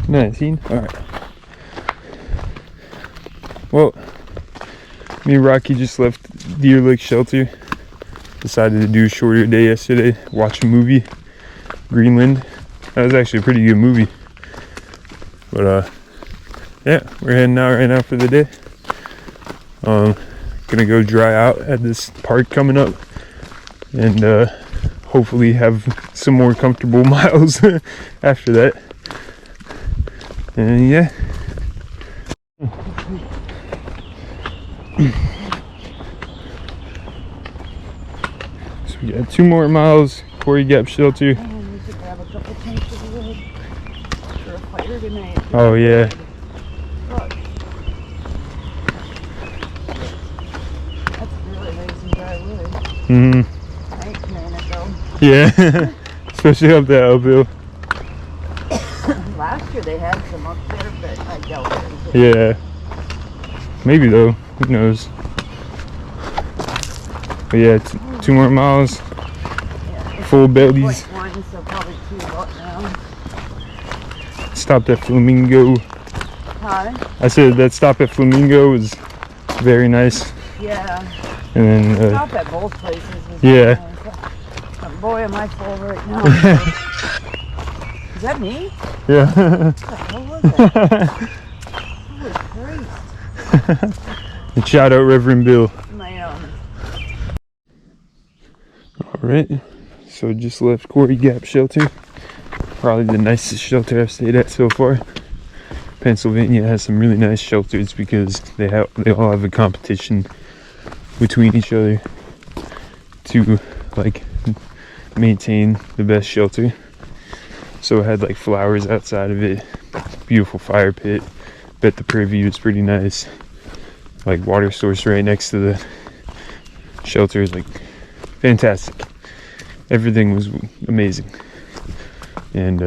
19? Alright. Well, me and Rocky just left Deer Lake Shelter. Decided to do a shorter day yesterday. Watch a movie, Greenland. That was actually a pretty good movie. But yeah, we're heading out right now for the day. Gonna go dry out at this park coming up, and hopefully have some more comfortable miles after that. And yeah. So we got 2 more miles, Quarry Gap Shelter. And we should grab a couple tanks of wood for a fire tonight. Oh yeah. Look. That's really nice and dry wood. I ain't carrying it though. Yeah. Especially up that uphill. Last year they had some up there, but I doubt it. Yeah. Maybe though. Who knows? But yeah, 2 more miles. Yeah, Full bellies. 1, so probably 2 about now. Stopped at Flamingo. Huh? I said that stop at Flamingo was very nice. Yeah. And then Stop at both places. Was yeah. Nice. But boy, am I full right now. Is that me? Yeah. What the hell was that? Holy Christ. And shout out Reverend Bill. Alright, so just left Quarry Gap Shelter. Probably the nicest shelter I've stayed at so far. Pennsylvania has some really nice shelters because they all have a competition between each other to like maintain the best shelter. So it had like flowers outside of it, beautiful fire pit. Bet the prairie is pretty nice. Like water source right next to the shelter is like fantastic. Everything was amazing. And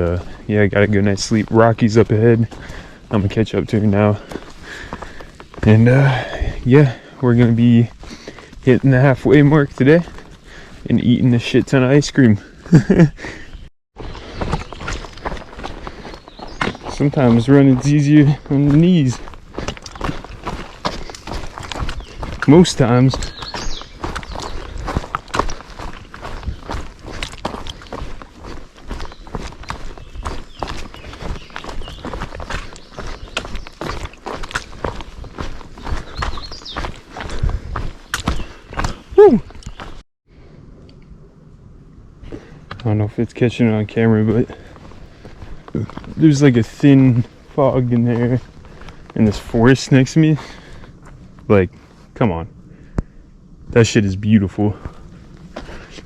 yeah, I got a good night's sleep. Rocky's up ahead. I'm gonna catch up to her now. And yeah, we're gonna be hitting the halfway mark today and eating a shit ton of ice cream. Sometimes running's easier on the knees. Most times. Woo! I don't know if it's catching it on camera, but there's like a thin fog in there and this forest next to me. Like, come on. That shit is beautiful.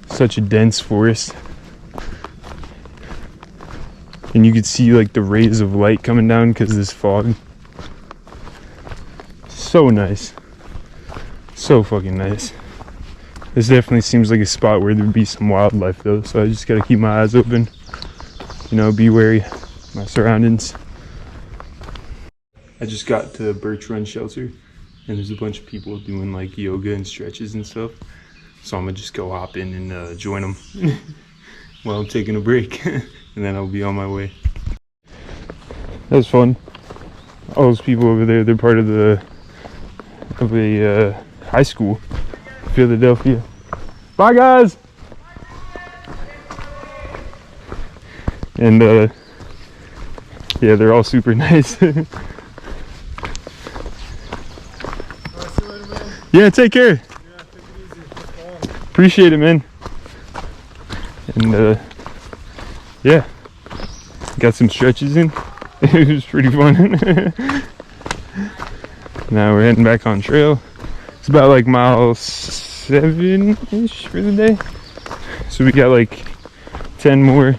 Such a dense forest. And you could see like the rays of light coming down because of this fog. So nice. So fucking nice. This definitely seems like a spot where there'd be some wildlife though, so I just gotta keep my eyes open. You know, be wary of my surroundings. I just got to Birch Run Shelter, and there's a bunch of people doing like yoga and stretches and stuff. So I'm gonna just go hop in and join them while I'm taking a break, and then I'll be on my way. That was fun. All those people over there, they're part of a high school, Philadelphia. Bye guys. And yeah, they're all super nice. Yeah, take care. Yeah, take it easy. Appreciate it, man. And yeah, got some stretches in. It was pretty fun. Now we're heading back on trail. It's about like mile 7-ish for the day. So we got like 10 more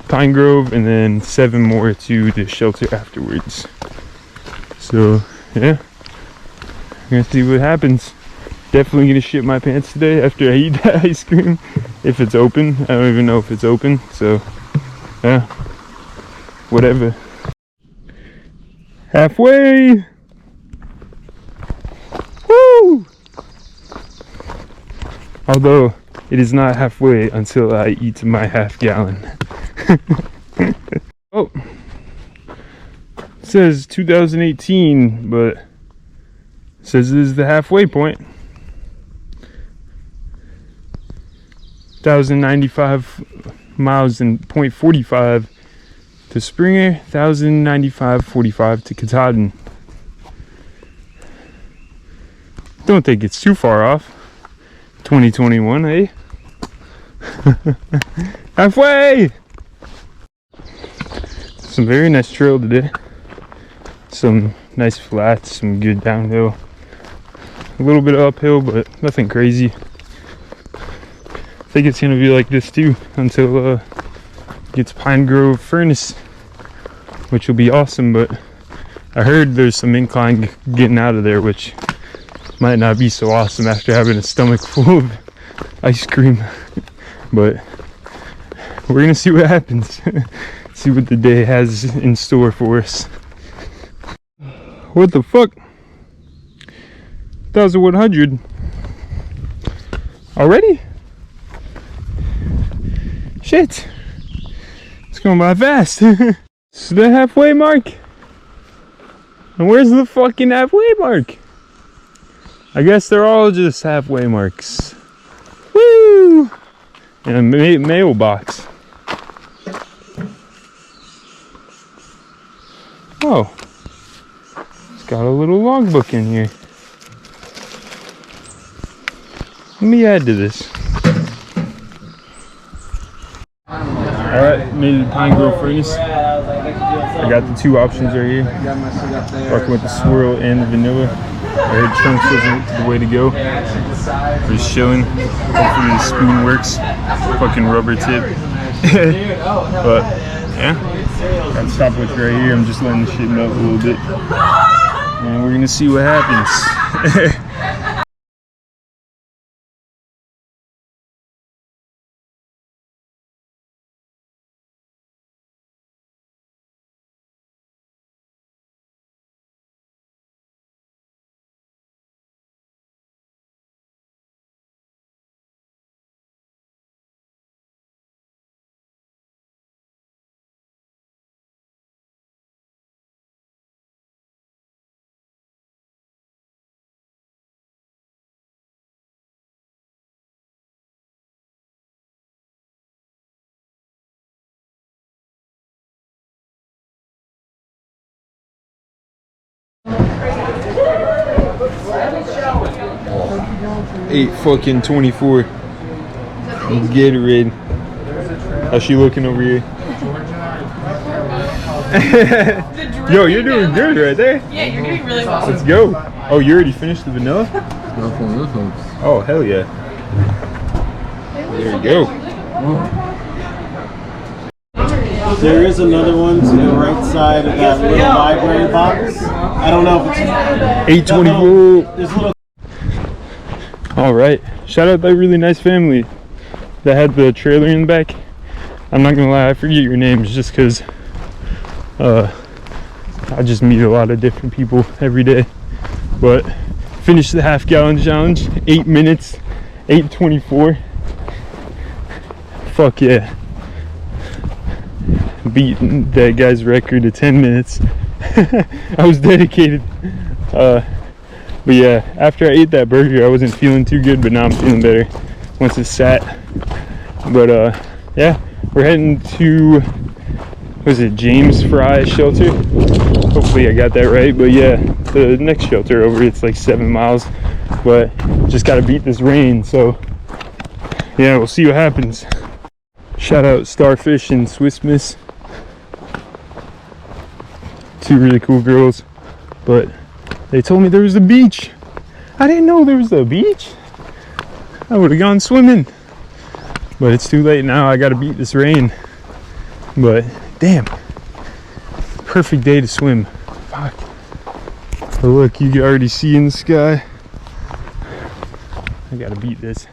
Pine Grove and then 7 more to the shelter afterwards. So yeah, we're gonna see what happens. Definitely gonna shit my pants today after I eat that ice cream. If it's open. I don't even know if it's open. So yeah, whatever. Halfway. Woo! Although it is not halfway until I eat my half gallon. Oh, says 2018, but it says this is the halfway point. 1,095 miles in .45 to Springer, 1,095.45 to Katahdin. Don't think it's too far off. 2021, eh? Halfway! Some very nice trail today. Some nice flats, some good downhill. A little bit of uphill, but nothing crazy. I think it's gonna be like this too until it gets Pine Grove Furnace, which will be awesome, but I heard there's some incline getting out of there, which might not be so awesome after having a stomach full of ice cream. But we're gonna see what happens. See what the day has in store for us. What the fuck? 1,100 already? Shit, it's going by fast. It's the halfway mark. And where's the fucking halfway mark? I guess they're all just halfway marks. Woo! In a mailbox. Oh, it's got a little logbook in here. Let me add to this. Alright, made it to Pine Grove Furnace. I got the two options right here. Rocking with the swirl and the vanilla. I heard chunks wasn't the way to go. Just chilling. Hopefully the spoon works. Fucking rubber tip. But yeah, got the stopwatch right here. I'm just letting the shit melt a little bit. And we're gonna see what happens. 8:24. Gatorade. How's she looking over here? Yo, you're doing good right there. Yeah, you're doing really well. Let's go. Oh, you already finished the vanilla? Oh, hell yeah. There you go. There is another one to the right side of that little library box. I don't know if it's 8:24. There's little. All right. Shout out that really nice family that had the trailer in the back. I'm not gonna lie, I forget your names just because I just meet a lot of different people every day. But finished the half gallon challenge, 8 minutes, 8:24. Fuck yeah. Beat that guy's record of 10 minutes. I was dedicated. But yeah, after I ate that burger, I wasn't feeling too good, but now I'm feeling better once it's sat. But yeah, we're heading to, was it James Fry Shelter? Hopefully I got that right. But yeah, the next shelter over, it's like 7 miles. But just gotta beat this rain, so yeah, we'll see what happens. Shout out Starfish and Swiss Miss. Two really cool girls, but they told me there was a beach. I didn't know there was a beach. I would have gone swimming, but it's too late now. I gotta beat this rain. But damn, perfect day to swim. Fuck. But look, you can already see in the sky. I gotta beat this.